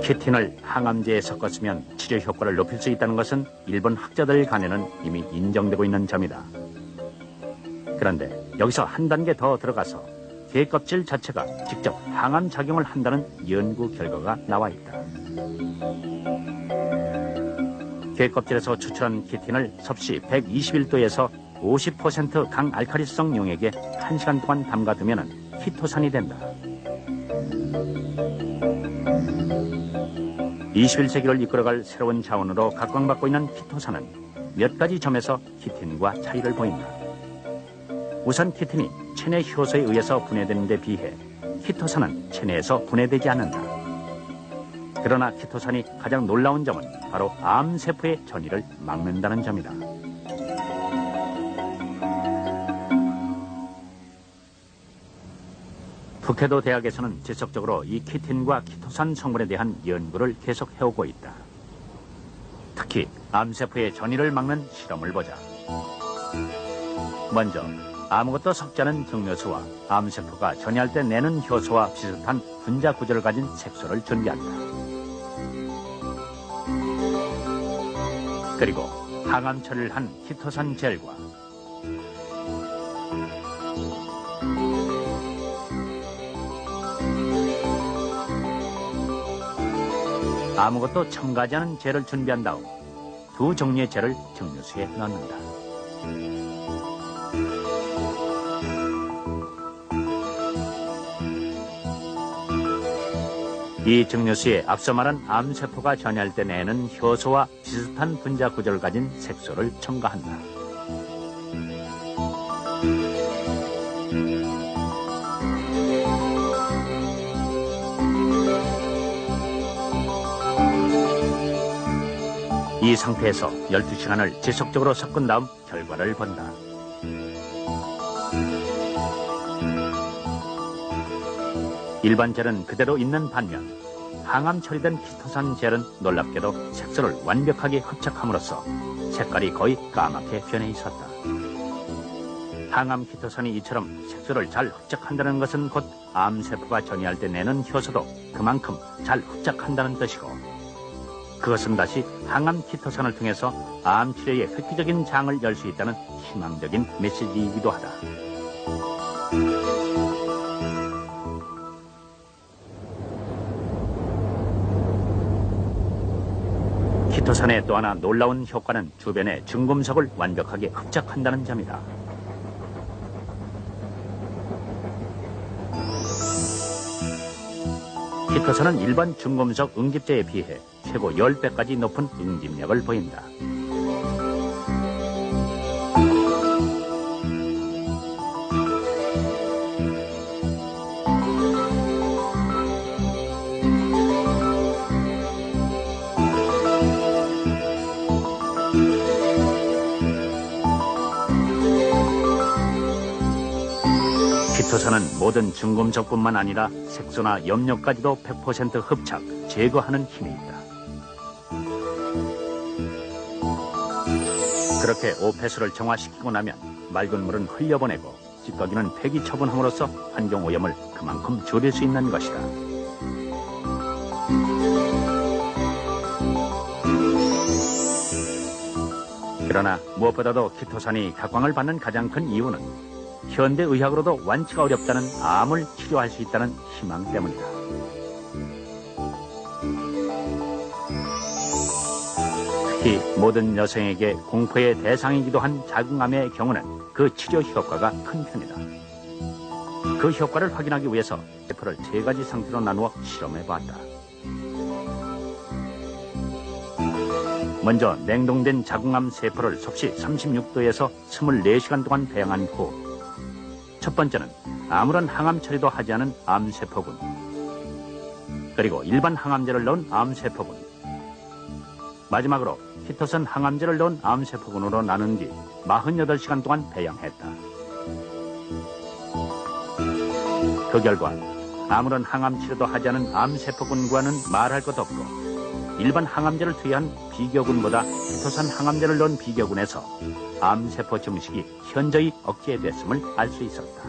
키틴을 항암제에 섞었으면 치료 효과를 높일 수 있다는 것은 일본 학자들 간에는 이미 인정되고 있는 점이다. 그런데 여기서 한 단계 더 들어가서 게 껍질 자체가 직접 항암 작용을 한다는 연구 결과가 나와 있다. 게 껍질에서 추출한 키틴을 섭씨 121도에서 50% 강알칼리성 용액에 1시간 동안 담가두면 키토산이 된다. 21세기를 이끌어갈 새로운 자원으로 각광받고 있는 키토산은 몇 가지 점에서 키틴과 차이를 보인다. 우선 키틴이 체내 효소에 의해서 분해되는 데 비해 키토산은 체내에서 분해되지 않는다. 그러나 키토산이 가장 놀라운 점은 바로 암세포의 전이를 막는다는 점이다. 푸케도 대학에서는 지속적으로 이 키틴과 키토산 성분에 대한 연구를 계속 해오고 있다. 특히 암세포의 전이를 막는 실험을 보자. 먼저 아무것도 섞지 않은 증류수와 암세포가 전이할 때 내는 효소와 비슷한 분자 구조를 가진 색소를 준비한다. 그리고 항암 처리를 한 키토산 젤과 아무것도 첨가하지 않은 젤을 준비한 다음 두 종류의 젤을 증류수에 넣는다. 이 증류수에 앞서 말한 암세포가 전이할 때 내는 효소와 비슷한 분자 구조를 가진 색소를 첨가한다. 이 상태에서 12시간을 지속적으로 섞은 다음 결과를 본다. 일반 젤은 그대로 있는 반면 항암 처리된 키토산 젤은 놀랍게도 색소를 완벽하게 흡착함으로써 색깔이 거의 까맣게 변해 있었다. 항암 키토산이 이처럼 색소를 잘 흡착한다는 것은 곧 암세포가 전이할 때 내는 효소도 그만큼 잘 흡착한다는 뜻이고, 그것은 다시 항암 키토산을 통해서 암 치료의 획기적인 장을 열 수 있다는 희망적인 메시지이기도 하다. 키토산의 또 하나 놀라운 효과는 주변의 중금속을 완벽하게 흡착한다는 점이다. 키토산은 일반 중금속 응집제에 비해 최고 10배까지 높은 응집력을 보인다. 키토산은 모든 중금속뿐만 아니라 색소나 염료까지도 100% 흡착, 제거하는 힘이 있다. 그렇게 오폐수를 정화시키고 나면 맑은 물은 흘려보내고 찌꺼기는 폐기 처분함으로써 환경오염을 그만큼 줄일 수 있는 것이다. 그러나 무엇보다도 키토산이 각광을 받는 가장 큰 이유는 현대의학으로도 완치가 어렵다는 암을 치료할 수 있다는 희망 때문이다. 특히 모든 여성에게 공포의 대상이기도 한 자궁암의 경우는 그 치료 효과가 큰 편이다. 그 효과를 확인하기 위해서 세포를 3가지 상태로 나누어 실험해봤다. 먼저 냉동된 자궁암 세포를 섭씨 36도에서 24시간 동안 배양한 후 첫 번째는 아무런 항암 처리도 하지 않은 암세포군, 그리고 일반 항암제를 넣은 암세포군, 마지막으로 키토산 항암제를 넣은 암세포군으로 나눈 뒤 48시간 동안 배양했다. 그 결과 아무런 항암 치료도 하지 않은 암세포군과는 말할 것도 없고, 일반 항암제를 투여한 비교군보다 키토산 항암제를 넣은 비교군에서 암세포 증식이 현저히 억제됐음을 알 수 있었다.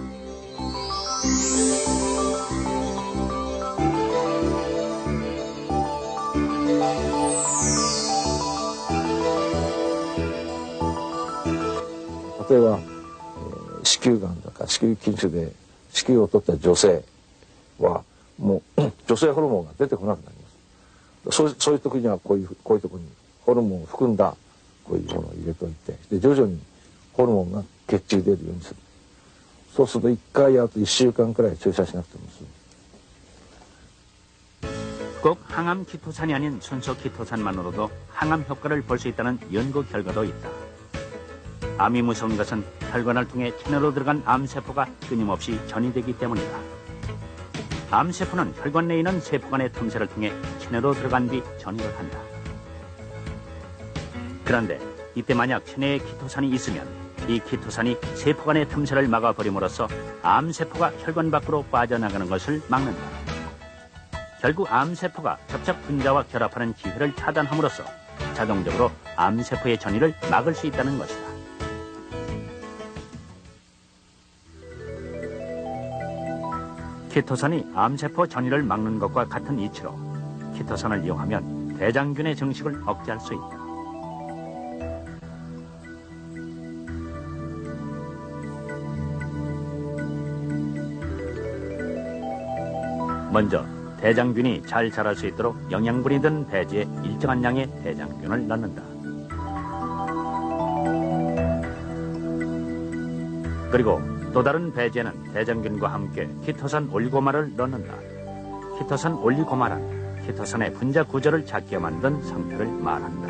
例えば、子宮がんとか子宮筋腫で子宮を取った女性はもう女性ホルモンが出てこなくなります。そういう時にはこういうところにホルモンを含んだこういうものを入れておいて、で徐々にホルモンが血中に出るようにする。そうすると1回やると1週間くらい注射しなくても済む。 꼭 항암 키토산이 아닌 순수 키토산만으로도 항암 효과를 볼 수 있다는 연구 결과도 있다. 암이 무서운 것은 혈관을 통해 체내로 들어간 암세포가 끊임없이 전이되기 때문이다. 암세포는 혈관 내에 있는 세포 간의 틈새를 통해 체내로 들어간 뒤 전이를 한다. 그런데 이때 만약 체내에 키토산이 있으면 이 키토산이 세포 간의 틈새를 막아버림으로써 암세포가 혈관 밖으로 빠져나가는 것을 막는다. 결국 암세포가 접촉 분자와 결합하는 기회를 차단함으로써 자동적으로 암세포의 전이를 막을 수 있다는 것이다. 키토산이 암세포 전이를 막는 것과 같은 이치로 키토산을 이용하면 대장균의 증식을 억제할 수 있다. 먼저 대장균이 잘 자랄 수 있도록 영양분이 든 배지에 일정한 양의 대장균을 넣는다. 그리고 또 다른 배지에는 대장균과 함께 키토산 올리고마를 넣는다. 키토산 올리고마란 키토산의 분자 구조를 작게 만든 상태를 말한다.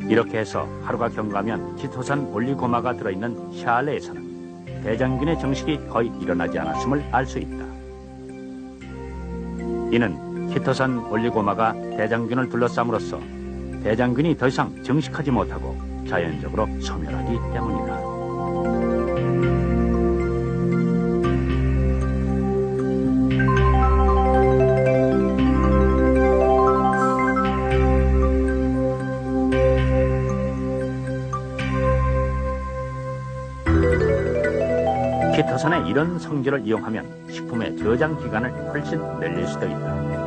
이렇게 해서 하루가 경과하면 키토산 올리고마가 들어있는 샤알레에서는 대장균의 증식이 거의 일어나지 않았음을 알 수 있다. 이는 키토산 올리고마가 대장균을 둘러싸므로써 대장균이 더 이상 증식하지 못하고 자연적으로 소멸하기 때문이다. 키토산의 이런 성질을 이용하면 식품의 저장 기간을 훨씬 늘릴 수도 있다.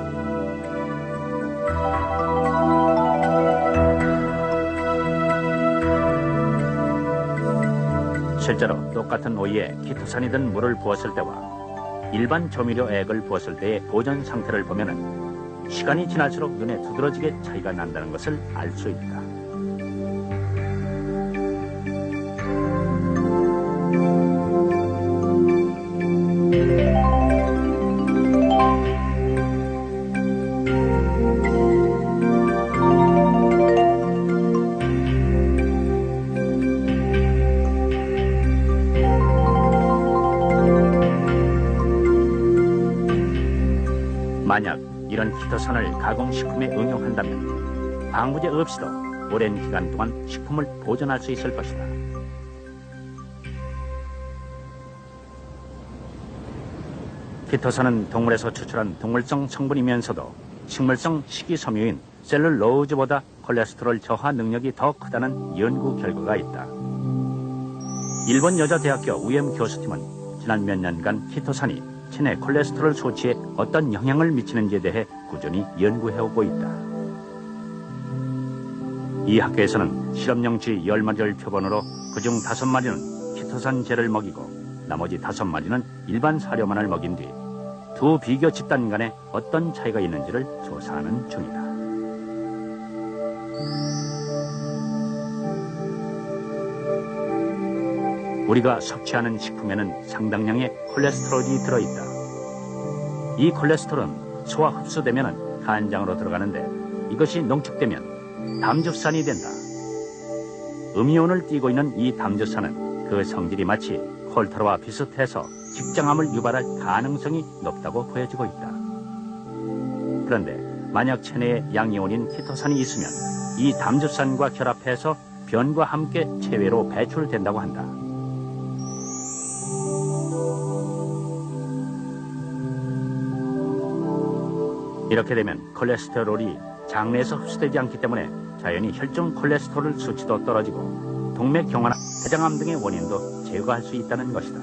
실제로 똑같은 오이에 키토산이 든 물을 부었을 때와 일반 조미료 액을 부었을 때의 보존 상태를 보면 시간이 지날수록 눈에 두드러지게 차이가 난다는 것을 알 수 있다. 만약 이런 키토산을 가공식품에 응용한다면 방부제 없이도 오랜 기간 동안 식품을 보존할 수 있을 것이다. 키토산은 동물에서 추출한 동물성 성분이면서도 식물성 식이섬유인 셀룰로즈보다 콜레스테롤 저하 능력이 더 크다는 연구 결과가 있다. 일본 여자대학교 우엠 교수팀은 지난 몇 년간 키토산이 체내 콜레스테롤 수치에 어떤 영향을 미치는지에 대해 꾸준히 연구해오고 있다. 이 학교에서는 실험용 쥐 10마리를 표본으로 그중 5마리는 키토산제를 먹이고 나머지 5마리는 일반 사료만을 먹인 뒤 두 비교 집단 간에 어떤 차이가 있는지를 조사하는 중이다. 우리가 섭취하는 식품에는 상당량의 콜레스테롤이 들어있다. 이 콜레스테롤은 소화 흡수되면 간장으로 들어가는데 이것이 농축되면 담즙산이 된다. 음이온을 띠고 있는 이 담즙산은 그 성질이 마치 콜테라와 비슷해서 직장암을 유발할 가능성이 높다고 보여지고 있다. 그런데 만약 체내에 양이온인 키토산이 있으면 이 담즙산과 결합해서 변과 함께 체외로 배출된다고 한다. 이렇게 되면 콜레스테롤이 장내에서 흡수되지 않기 때문에 자연히 혈중 콜레스테롤 수치도 떨어지고 동맥경화나 대장암 등의 원인도 제거할 수 있다는 것이다.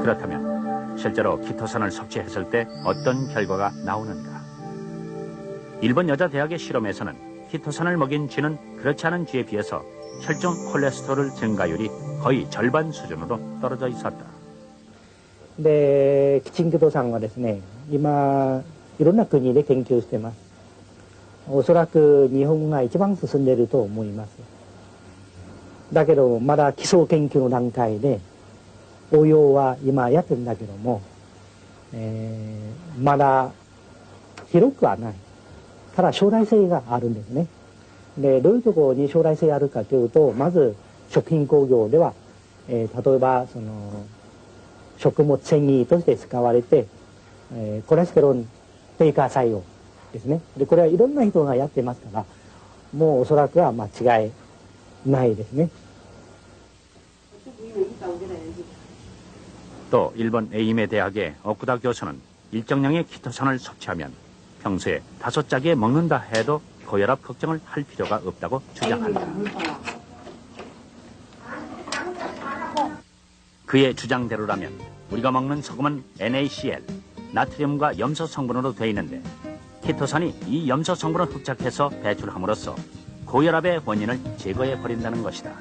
그렇다면 실제로 키토산을 섭취했을 때 어떤 결과가 나오는가? 일본 여자 대학의 실험에서는 키토산을 먹인 쥐는 그렇지 않은 쥐에 비해서 혈중 콜레스테롤 증가율이 거의 절반 수준으로 떨어져 있었다. で、キチンキトさんはですね、今、いろんな国で研究してます。おそらく日本が一番進んでいると思います。だけど、まだ基礎研究の段階で、応用は今やってるんだけども、まだ広くはない。ただ将来性があるんですね。で、どういうところに将来性あるかというと、まず食品工業では、例えば食物繊維として使われて、コレステロール低下作用ですね。で、これはいろんな人がやってますから、もうおそらくは間違いないですね。 또 일본 에이메 대학의 오쿠다 교수는 일정량의 키토산을 섭취하면 평소에 5짝에 먹는다 해도 고혈압 걱정을 할 필요가 없다고 주장한다. 그의 주장대로라면 우리가 먹는 소금은 NaCl, 나트륨과 염소 성분으로 되어 있는데 키토산이 이 염소 성분을 흡착해서 배출함으로써 고혈압의 원인을 제거해 버린다는 것이다.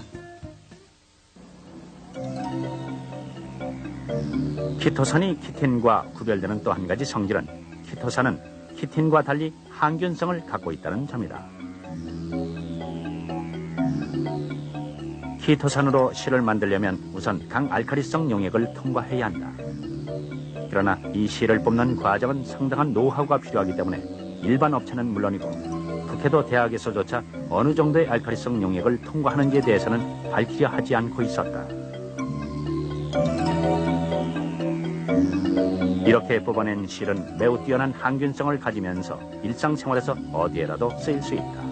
키토산이 키틴과 구별되는 또 한 가지 성질은 키토산은 키틴과 달리 항균성을 갖고 있다는 점이다. 키토산으로 실을 만들려면 우선 강알칼리성 용액을 통과해야 한다. 그러나 이 실을 뽑는 과정은 상당한 노하우가 필요하기 때문에 일반 업체는 물론이고 국회도 대학에서조차 어느 정도의 알칼리성 용액을 통과하는지에 대해서는 밝히려 하지 않고 있었다. 이렇게 뽑아낸 실은 매우 뛰어난 항균성을 가지면서 일상생활에서 어디에라도 쓰일 수 있다.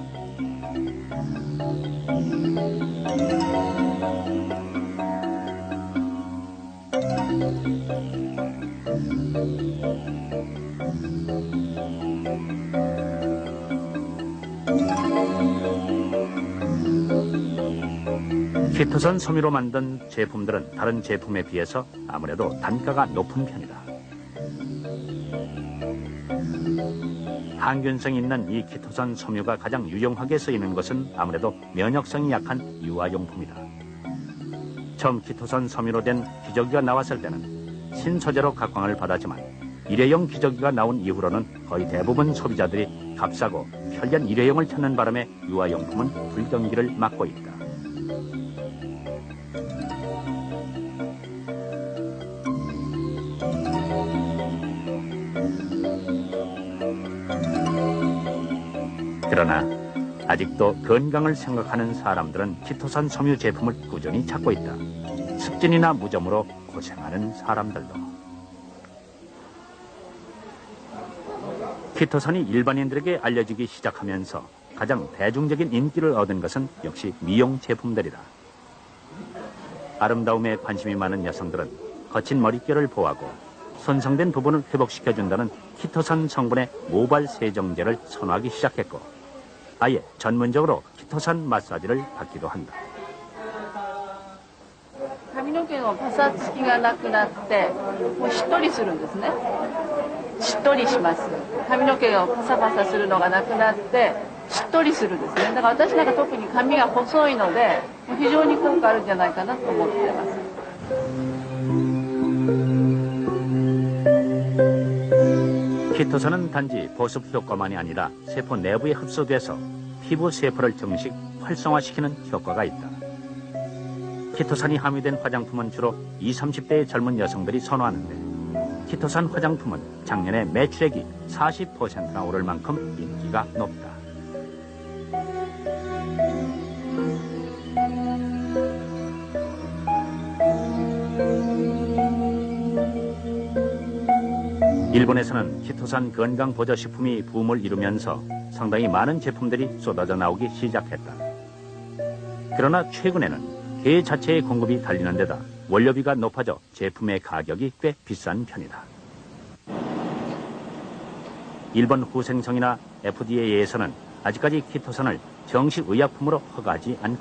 키토산 섬유로 만든 제품들은 다른 제품에 비해서 아무래도 단가가 높은 편이다. 항균성이 있는 이 키토산 섬유가 가장 유용하게 쓰이는 것은 아무래도 면역성이 약한 유아용품이다. 처음 키토산 섬유로 된 기저귀가 나왔을 때는 신소재로 각광을 받았지만 일회용 기저귀가 나온 이후로는 거의 대부분 소비자들이 값싸고 편리한 일회용을 찾는 바람에 유아용품은 불경기를 맞고 있다. 그러나 아직도 건강을 생각하는 사람들은 키토산 섬유 제품을 꾸준히 찾고 있다. 습진이나 무좀으로 고생하는 사람들도. 키토산이 일반인들에게 알려지기 시작하면서 가장 대중적인 인기를 얻은 것은 역시 미용 제품들이다. 아름다움에 관심이 많은 여성들은 거친 머릿결을 보호하고 손상된 부분을 회복시켜준다는 키토산 성분의 모발 세정제를 선호하기 시작했고 아예 전문적으로 키토산 마사지를 받기도 한다. 髪の毛のパサつきがなくなってもうしっとりするんですね。しっとりします。髪の毛がパサパサするのがなくなってしっとりするんですね。だから私なんか特に髪が細いので非常に効果あるんじゃないかなと思っています。 키토산은 단지 보습 효과만이 아니라 세포 내부에 흡수돼서 피부 세포를 증식, 활성화시키는 효과가 있다. 키토산이 함유된 화장품은 주로 20, 30대의 젊은 여성들이 선호하는데 키토산 화장품은 작년에 매출액이 40%나 오를 만큼 인기가 높다. 일본에서는 키토산 건강보조식품이 붐을 이루면서 상당히 많은 제품들이 쏟아져 나오기 시작했다. 그러나 최근에는 게 자체의 공급이 달리는 데다 원료비가 높아져 제품의 가격이 꽤 비싼 편이다. 일본 후생성이나 FDA에서는 아직까지 키토산을 정식 의약품으로 허가하지 않고